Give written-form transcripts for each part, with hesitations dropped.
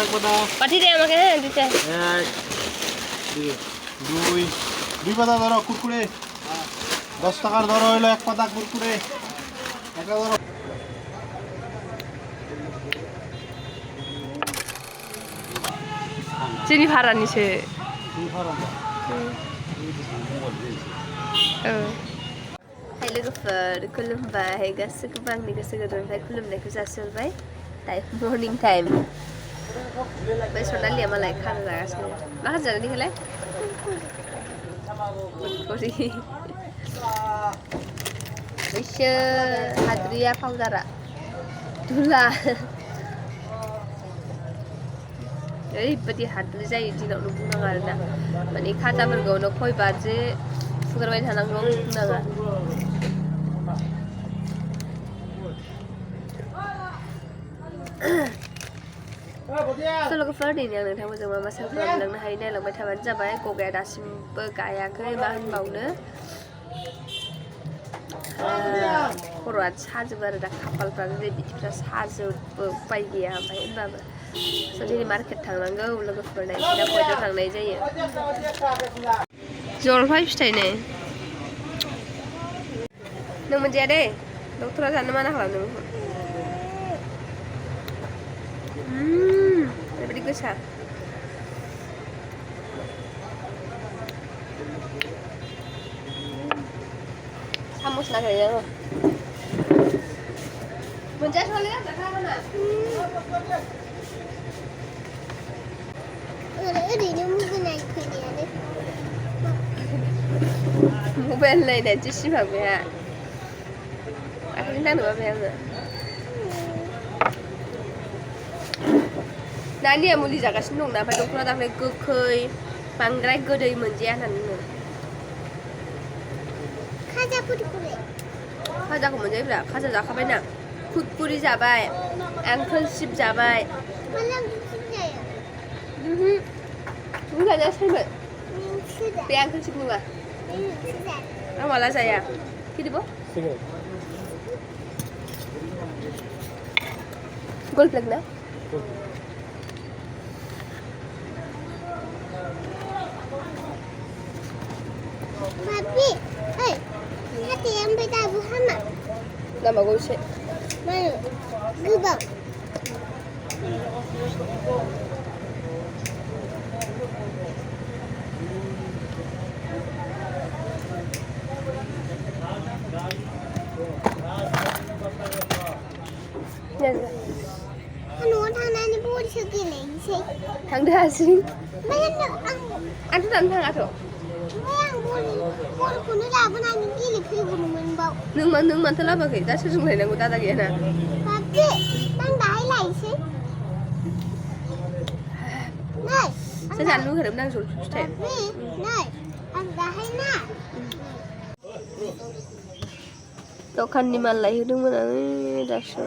এক পাতা পাঠিয়ে দে আমাকে হ্যাঁ দিতে এক দুই দুই পাতা ধরো কুরকুরে 10 টাকার ধরো হইলো এক পাতা কুরকুরে একটা ধরো চিনি ভাড়া নিছে Hai logofer, खुलुमबाय गासैखौबो आंनि गोसो गोरबोनिफ्राय खुलुमनायखौ जासिहरबाय दायो मर्निं टाइम ओमफ्राय सनालिया मालाय खाना जागासिनो मा खाजा जादों नोंहालाय कुरकुरि बैसो हाद्रिया पाउदारा दुला ओरैबायदि हाद्रि जायो दिनावनो बुंनाङा आरोना माने खाजाफोरखौनो खयबारसो फुगारबाय थानांगौ बुंनाङा लोगोफोर दिनै आं नोंथांमोनजों मा मा सेयार खालामलांनो हायो नायलांबाय थाबानो जाबाय गगाया दासिमबो गायाखै मा होनबावनो खर'आ साजोबो आरो दा खाफालफ्रा बिदिफ्रा साजोबो उपाय गैया ओमफ्राय होनबाबो दिनै मार्केट थांनांगौ लोगोफोर नायसै दा कयतायाव थांनाय जायो जलफाय फिथाइ नै नों मोनजाया दे डक्टरा जानो माना खालामदों ओरैबायदि गोसा सामस नागिरदों आङो मोनजाथ'वालै आं जाखागोन ओरैनो मुगैनाय फैनायानो मबाइल नायनानैसो सिमां बेहा आखाइजों दांनो बाबाय आङो नानिया मुलि जागासिनो दंना ओमफ्राय डक्टरा दाख्लै गोखै बांद्राय गोदै मोनजाया होननानै बुङो खाजाखौ मोनजायोब्रा खाजा जाखाबायना कुरकुरि जाबाय आंकोल चिप जाबाय नों जाजायासैमोन बे आंकोल चिप नङा आं माला जाया किरिबो गल प्लेग ना Papi, hei, hati yang beda buhama. Nama gue sih. Mana? Gubang. Anu tangan ni boleh segini sih. Tang dah sih. Mana nak ang? Anu tang atau? नों मानोथो लाबोआखै दा सोरजों लायनांगौ दादा गैयाना सोर जानो लुगैदोंमोन आं जलफि फिथाइ दखाननि माल लायहोदोंमोन आं दासो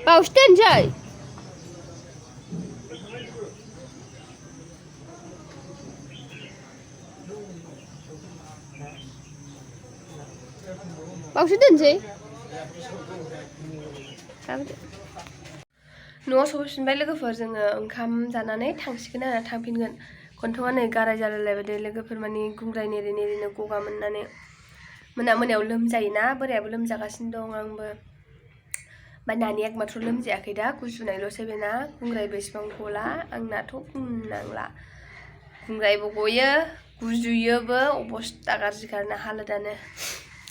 बावसो दोनसै बावसो दोनसै न'आव सफैफिनबाय लोगोफोर जोङो ओंखाम जानानै थांसिगोन आरो थांफिनगोन गन्थङा नै गाराय जालायलायबाय लोगोफोर माने गुंग्राय नेरे नेरेनो गगा मोननानै मोनायाव लोमजायोना बोरायाबो लोमजागासिनो दं आंबो ओमफ्राय नानि एकमाथ्र लोमजायाखै दा गुजुनायल'सै बेना गुंग्रायबो इसिबां गला आंनाथ' बुंनांला गुंग्रायबो गयो गुजुयोबो अबस्था गाज्रिखाना हालोदानो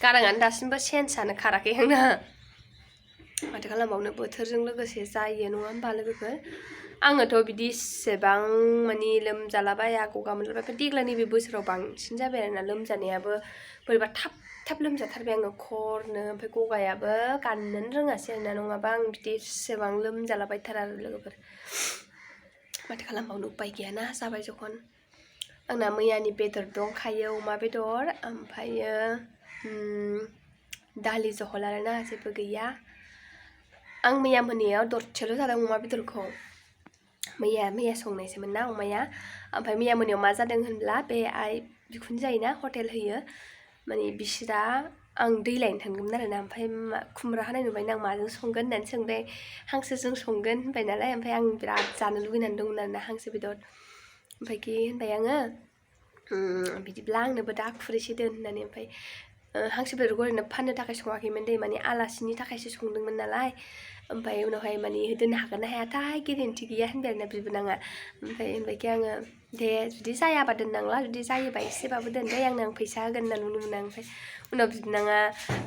गाराङानो दासिमबो सेन्सआनो खाराखै आंना माथो खालामबावनो बोथोरजों लोगोसे जायो नङा होमबा लोगोफोर आङोथ' बिदि इसेबां माने लोमजालाबाया गगा मोनलाबाया देग्लाय नैबे बोसोराव बांसिन जाबाय आरोना लोमजानायाबो बोरैबा थाब लोमजाथारबाय आङो खरनो ओमफ्राय गगायाबो गाननोनो रोङासै आरोना नङाबा आं बिदि इसेबां लोमजालाबायथारा आरो लोगोफोर माथो खालामबावनो उपाय गैयाना जाबाय जखन आंना मैयानि बेदर दंखायो अमा बेदर ओमफ्रायो दालि जहल आरोना जेबो गैया आं मैया मोनायाव दरसेल' जादों अमा बेदरखौ मैया संनायसोमोन ना अमाया ओमफ्राय मैया मोनायाव मा जादों होनब्ला बे आइ बिखुन जायोना हटेल होयो माने बिसोरा आं दै लायनो थांगौमोन आरोना ओमफ्राय खुमब्रा हानाय नुबाय आं माजों संगोन होननानै सोंबाय हांसोजों संगोन होनबाय नालाय ओमफ्राय आं बिराद जानो लुगैनानै दंमोन आरोना हांसो बेदर ओमफ्राय होनबाय आङो बिदिब्ला आंनोबो दा खुरैसे दोन होननानै ओमफ्राय हांसो बेदरखौ ओरैनो फाननो थाखाय सङाखैमोन दै माने आलासिनि थाखायसो संदोंमोन नालाय ओमफ्राय उनावहाय माने दोननो हागोन ना हायाथाय गेरेन्टि गैया होनबाय आरोना बिबोनाङा ओमफ्राय होनबायखि आङो दे जुदि जायाबा दोननांला जुदि जायोबा एसेबाबो दोनदै आं फैसा होगोन होनना नुनो मोना ओमफ्राय उनाव बिबोनाङा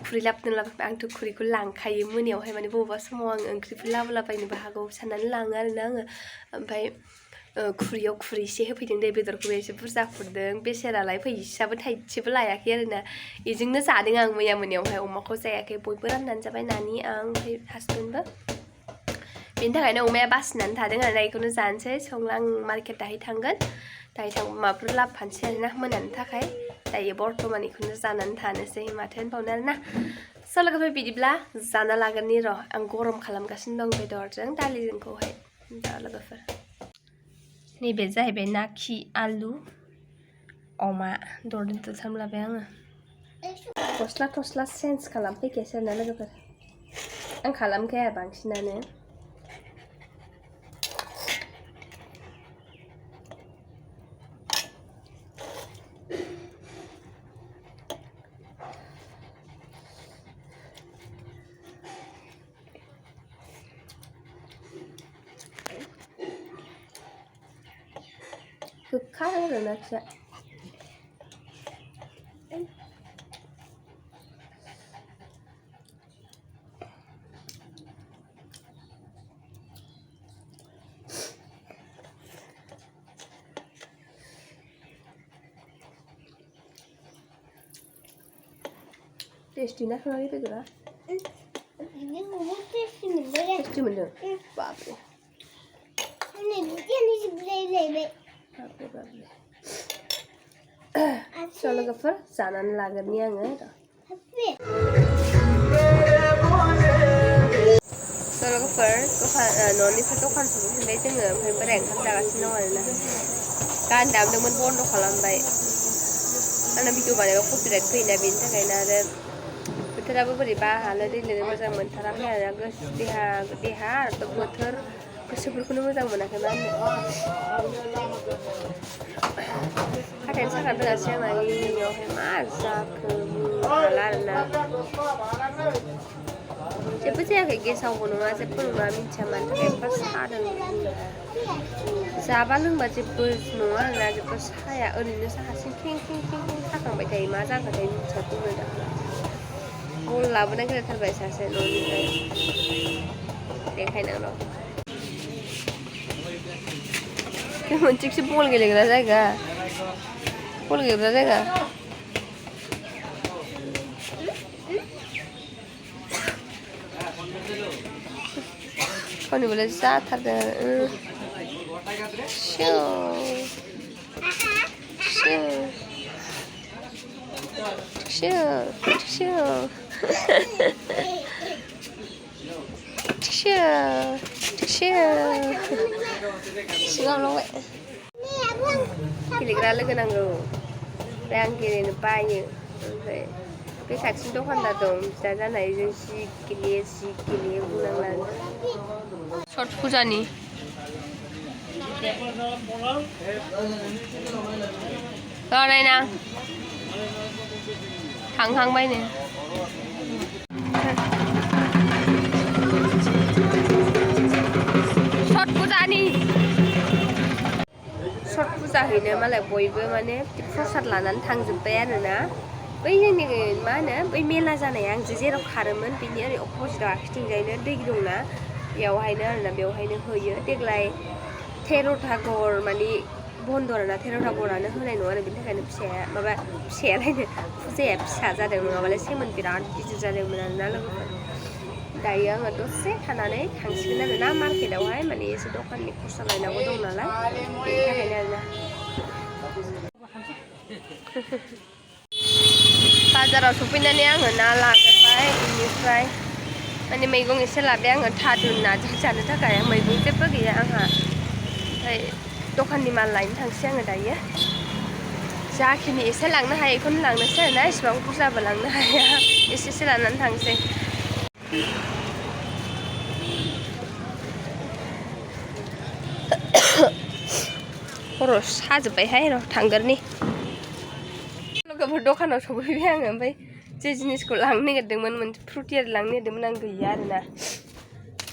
खुरै लाबोदों आंथ' खुरैखौ लांखायो मोनायावहाय माने बबेबा समाव आं ओंख्रिफोर लाबोलाबायनोबो हागौ साननानै लाङो आरोना आङो ओमफ्राय खुरैयाव खुरैसे होफैदों दे बेदरखौबो एसे बुरजा खुरदों बेसेरालाय फैसाबो थाइसेबो लायाखै आरोना बेजोंनो जादों आं मैया मोनायावहाय अमाखौ जायाखै बयबो राननानै जाबाय नानि आं ओमफ्राय हासबेन्डबो बेनि थाखायनो अमाया बासिनानै थादों आरोना बेखौनो जानोसै संला आं मार्केट दाहाय थांगोन दाहाय थांबा माबाफोर लाबोफानोसै आरोना मोनानो थाखाय दायो बर्थमान बेखौनो जानानै थानोसै माथो होनबावनो आरोना स' लोगोफोर बिदिब्ला जाना लागोननि र' आं गरम खालामगासिनो दं बेदरजों दालिजोंखौहाय दा लोगोफोर नैबे जाहैबाय ना खि आलु अमा दरथाम लाबाय आङो गस्ला थस्ला चेन्ज खालामफैखायासै आरोना लोगोफोर आं खालामखाया बांसिनानो गोखा आरोना खिया टेस्टी ना खानाय बेदरा टेस्टी मोनदों बापरे स' लोगोफोर जानानै लागोननि आङो स' लोगोफोर न'निफ्राय दखान सफैफिनबाय जोङो ओमफ्राय बोराय ओंखाम जागासिनो दं आरोना गान दामदोंमोन बन्द' खालामबाय आंना भिडिअ बानायबा कपिराइट फैयोना बेनि थाखायनो आरो बोथोराबो बोरैबा हालो दैलो मोजां मोनथाराखै आरोना देहा बोथोर गोसोफोरखौनो मोजां मोनाखै मा होनो हाथाइनि साखा दोनासै आंना बेयावहाय मा जाखो हाला आरोना जेबो जायाखै गेसावबो नङा जेबो नङा मिथिया मानि थाखाय एफा सादों जाबा लोंबा जेबो नङा आरोना जेबो साया ओरैनो हारसिं ख्रिं ख्रिं ख्रिं ख्रिं साखांबाय थायो मा जाखोथाय मिथिया बुंनो दाहाला बल लाबोनाय गोजाथारबाय सासे न'निफ्राय देखायनांगौ मोनसेसो बल गेलेग्रा जायगा गावनिबालाय जाथारदों सिगांलांबाय गेलेग्रा लोगो नांगौ ओमफ्राय आं गेलेनो बायो ओमफ्राय बे खाथिनि दखानदार दं बिदा जानायजों जि गेलेयो बुंनांला छट फुजानि नायना थांखांबायनो छट फुजा हैनो मालाय बयबो माने प्रसाद लानानै थांजोब्बाय आरोना बै जोंनि मा होनो बै मेला जानाया आं जेराव खारोमोन बेनि ओरै अपोजिटआव आखिथिंजायनो दै दंना बेयावहायनो आरोना बेवहायनो होयो देग्लाय 13था गर माने बन्द' आरोना 13था गरानो होनाय नङा आरो बेनि थाखायनो फिसायालायनो फुजाया फिसा जादों नङाबालाय सेमोन बिराद गिदिर जादोंमोन आरोना लोगोफोर दायो आङो दसे थानानै थांसिगोन आरोना मार्केटआवहाय माने एसे दखाननि खरसा लायनांगौ दं नालाय बेनि थाखायनो आरोना बाजाराव सफैनानै आङो ना लाग्रोबाय बेनिफ्राय माने मैगं एसे लाबाय आङो थादुन नाजों जानो थाखाय मैगं जेबो गैया आंहा ओमफ्राय दखाननि माल लायनो थांसै आङो दायो स' जाखिनि एसे लांनो हायो बेखौनो लांनोसै आरोना इसेबां बुरजाबो लांनो हाया एसेसो लानानै थांसै खर' साजोब्बायहाय र' थांगोरनि लोगोफोर दखानाव सफैबाय आङो ओमफ्राय जे जिनिसखौ लांनो नागिरदोंमोन मोनसे फ्रुटि आरो लांनो नागिरदोंमोन आं गैया आरोना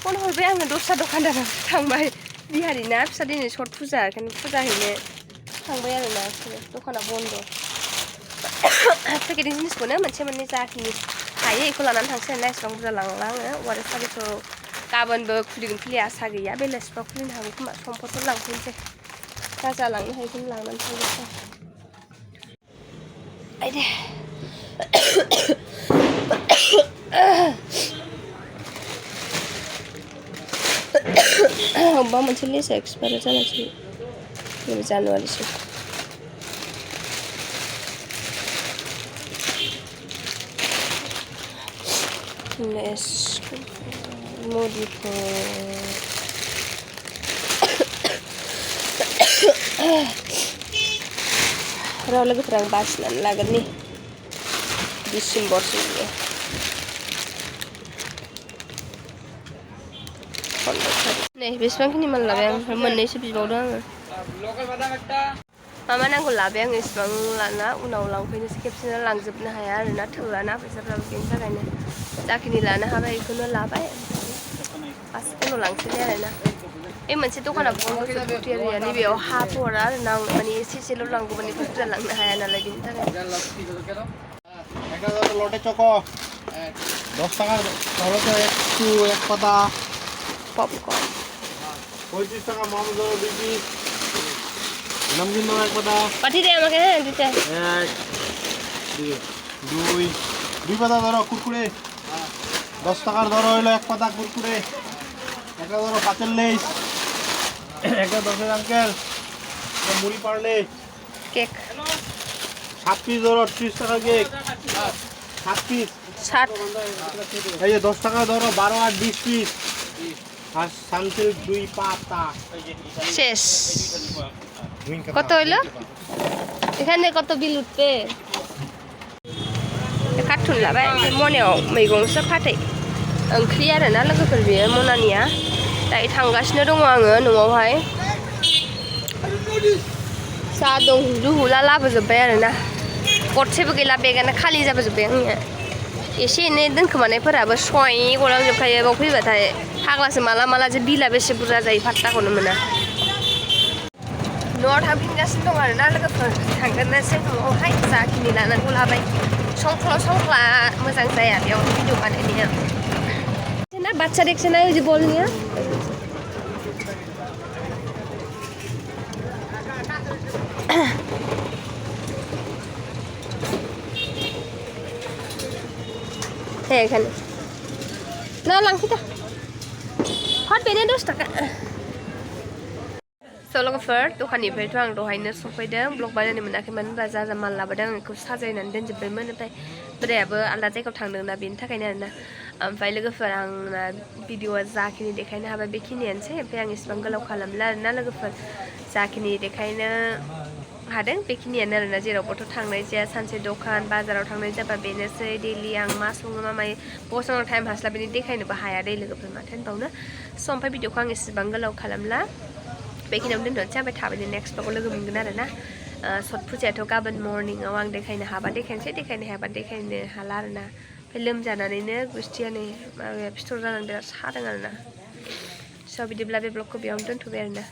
फन हरबाय आङो दस्रा दखानदाराव थांबाय बिहारिना फिसा दिनै सत फुजा ओंखायनो फुजा हैनो थांबाय आरोना दखाना बन्द' पेकेटनि जिनिसखौनो मोनसे मोननै जाखिनि हायो बेखौ लानानै थांसै आरोना एसेबां बुरजा लांला आङो वारेस सारिखौ गाबोनबो खुलिगोन खुलिया आसा गैया बेलासिफ्राव खुलिनो हागौ खोमा समफोरखौ लांफैनोसै जा लांनो हायो बेखौनो लांनानै थांनोसै आयदे अबेबा मोनसे लिस्ट एक्सपायार जानायसै जानुवारिसिम मुलिखौ र' लोगोफोर आं बासिनानै लागोननि डिसेम्बरसिम नै बेसेबांखिनि माल लाबाय आं मोननैसो बिबावदों आङो मा नांगौ लाबाय आङो इसेबां लाना उनाव लांफैनोसै खेबसेनो लांजोबनो हाया आरोना थोआना फैसाफ्राबो बेनि थाखायनो जाखिनि लानो हाबाय बेखौनो लाबाय गासिबो उनाव लांसैलाय आरोना बे मोनसे दखाना बन्द' फ्रुटि एरिया नैबेयाव हा हरा आरोना आं माने एसेल' लांगौमोन बेखौ बुरजा लांनो हाया नालाय बेनि थाखाय লটে চকো 10 টাকা ধরো তো একটু এক পাতা পপকর্ন 35 টাকা মামজো বিবি নমকিন দাও এক পাতা পাঠিয়ে দে আমাকে হ্যাঁ দিতে এক দুই দুই পাতা ধরো কুরকুরে 10 টাকার ধরো হলো এক পাতা কুরকুরে একটা ধরো পাঁচের লেস একটা 10 আঙ্কেল মুড়ি পারলে কেক 7 পিস ধরো 30 টাকা কেক 7 পিস 60 এই যে 10 টাকা ধরো 12 আর 20 পিস আর সানসিল্ক 2 পাতা শেষ কত হইলো এখানে কত বিল উঠবে कार्टुन लाबाय ओमफ्राय मनायाव मैगंसो फाथै ओंख्रि आरोना लोगोफोर बेयो मनानिया दायो थांगासिनो दङ आङो न'आवहाय साहा दं रुहुला लाबोजोब्बाय आरोना गरसेबो गैला बेगानो खालि जाबोजोब्बाय आंनिया एसे एनै दोनखोमानायफोराबो सय गलांजोबखायो बाव फैबाथाय फाग्लासो माला जे बिला बेसे बुरजा जायो फात्ताखौनो मोना न'आव थांफिनगासिनो दं आरोना लोगोफोर थांगोरनोसै न'आवहाय जाखिनि लानांगौ लाबाय संख्ला मोजां जाया बेयाव भिडिअ बानायनाया ना बाच्चा देखছে না ওই যে বল নিয়ে হ্যাঁ এখানে না লাংকিটা हट बेनो 10 टाका लोगोफोर दखाननिफ्रायथ' आं दहायनो सफैदों ब्लग बानायनो मोनाखै मानो होनबा जा माल लाबोदों आं बेखौ साजायनानै दोनजोब्बायमोन ओमफ्राय बोरायाबो आलदा जायगायाव थांदोंना बेनि थाखायनो आरोना ओमफ्राय लोगोफोर आंना भिडिअआ जाखिनि देखायनो हाबाय बेखिनियानोसै ओमफ्राय आं इसेबां गोलाव खालामला आरोना लोगोफोर जाखिनि देखायनो हादों बेखिनियानो आरोना जेरावबोथ' थांनाय जाया सानसे दखान बाजाराव थांनाय जाबा बेनोसै डेलि आं मा सङो मा मायो बसाव टाइम हास्लाबैनि देखायनोबो हाया दे लोगोफोर माथो होनबावनो स' ओमफ्राय भिडिअखौ आं इसेबां गोलाव खालामला बेखिनियावनो दोनथ'नोसै ओमफ्राय थाबैनो नेक्स्ट ब्लगाव लोगो मोनगोन आरोना सत फुजायाथ' गाबोन मर्निंआव आं देखायनो हाबा देखायनोसै देखायनो हायाबा देखायनो हाला आरोना ओमफ्राय लोमजानानैनो गुस्थिया नै माबाया फिथर जानानै बिराद सादों आरोना स' बिदिब्ला बे ब्लगखौ बेयावनो दोनथ'बाय आरोना